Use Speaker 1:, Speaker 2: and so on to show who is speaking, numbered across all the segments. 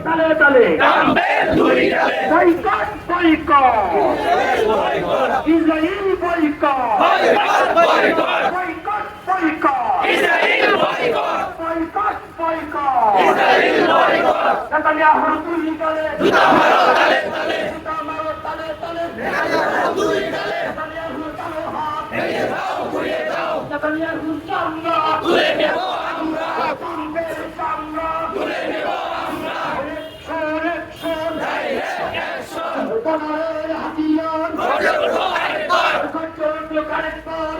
Speaker 1: তালে তালে
Speaker 2: কাম্পের দুই গালে
Speaker 1: boycott boycott Israel boycott
Speaker 2: boycott boycott
Speaker 1: boycott boycott
Speaker 2: Israel boycott
Speaker 1: boycott boycott
Speaker 2: Israel boycott
Speaker 1: নেতানিয়াহুর দুই গালে
Speaker 2: জুতা মারো তালে তালে
Speaker 1: জুতা মারো তালে তালে
Speaker 2: নেতানিয়াহুর দুই গালে
Speaker 1: নেতানিয়াহুর কালো হাত
Speaker 2: ভেঙে দাও ঘুরিয়ে দাও
Speaker 1: নেতানিয়াহুর চামড়া
Speaker 2: তুলে নেব আমরা
Speaker 1: কাম্পের চামড়া
Speaker 2: তুলে নেব আমরা
Speaker 1: ইলেকশন
Speaker 2: ডাইরেক্ট অ্যাকশন
Speaker 1: বদরের হাতিয়ার
Speaker 2: গর্জে ওঠো একবার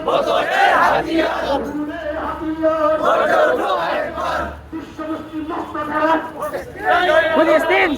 Speaker 2: বদরের হাতিয়ার
Speaker 1: বদরের হাতিয়ার
Speaker 2: গর্জে ওঠো একবার
Speaker 1: বিশ্বমুসলিম মুক্তধারা
Speaker 3: ফিলিস্তিন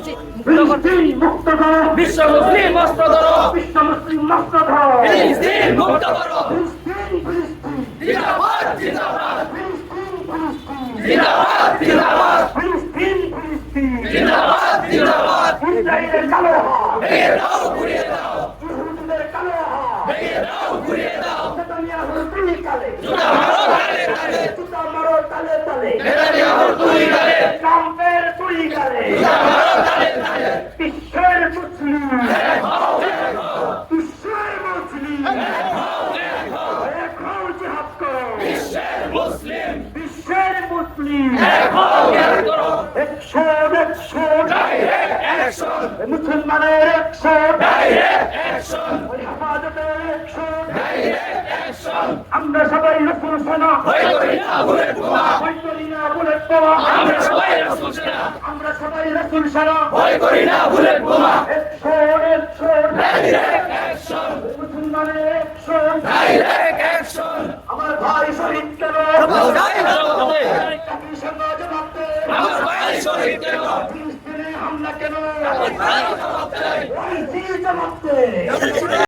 Speaker 1: ফিলিস্তিন মুক্তধারা
Speaker 2: বিশ্ব মুসলিম মস্ত ধরো
Speaker 1: বিশ্বমুসলিম মুক্তধারা
Speaker 2: ফিলিস্তিন মুক্ত করো
Speaker 1: ফিলিস্তিন ফিলিস্তিন
Speaker 2: জিন্দাবাদ জিন্দাবাদ
Speaker 1: ফিলিস্তিন ফিলিস্তিন
Speaker 2: জিন্দাবাদ জিন্দাবাদ
Speaker 1: ফিলিস্তিন ফিলিস্তিন
Speaker 2: জিন্দাবাদ জিন্দাবাদ
Speaker 1: ইসরায়েলের কালো হাত
Speaker 2: ভেঙে দাও ঘুরিয়ে দাও
Speaker 1: ইহুদিদের কালো হাত
Speaker 2: ভেঙে দাও ঘুরিয়ে দাও
Speaker 1: নেতানিয়াহুর দুই গালে
Speaker 2: জুতা মারো তালে তালে
Speaker 1: জুতা মারো তালে তালে
Speaker 2: নেতানিয়াহুর দুই গালে
Speaker 1: কাম্পের দুই গালে
Speaker 2: জুতা মারো তালে তালে
Speaker 1: বিশ্বের মুসলিম
Speaker 2: এক হও এক হও
Speaker 1: বিশ্বের মুসলিম
Speaker 2: এক হও এক হও
Speaker 1: এক হও জিহাদ করো
Speaker 2: বিশ্বের মুসলিম
Speaker 1: বিশ্বের মুসলিম
Speaker 2: এক হও এক করো
Speaker 1: একশন একশন
Speaker 2: ডাইরেক্ট অ্যাকশন
Speaker 1: মুসলমানের একশন
Speaker 2: ডাইরেক্ট অ্যাকশন
Speaker 1: হেফাজতের একশন
Speaker 2: ডাইরেক্ট অ্যাকশন
Speaker 1: আমরা সবাই রসুল সেনা
Speaker 2: ভয় করি না বুলেট বোমা
Speaker 1: ভয় করি না বুলেট বোমা
Speaker 2: আমরা সবাই রাসূল সেনা
Speaker 1: আমরা সবাই রসুল সেনা
Speaker 2: ভয় করি না বুলেট বোমা
Speaker 1: একশন একশন
Speaker 2: ডাইরেক্ট অ্যাকশন
Speaker 1: মুসলমানের একশন
Speaker 2: ডাইরেক্ট অ্যাকশন
Speaker 1: আমার ভাই শহীদ কেন
Speaker 2: আমার ভাই জবাব দে
Speaker 1: একই সঙ্গে জবাব দে
Speaker 2: আমার ভাই শহীদ কেন
Speaker 1: ফিলিস্তিনে হামলা কেন
Speaker 2: আমার ভাই জবাব দে
Speaker 1: ওই জবাব দে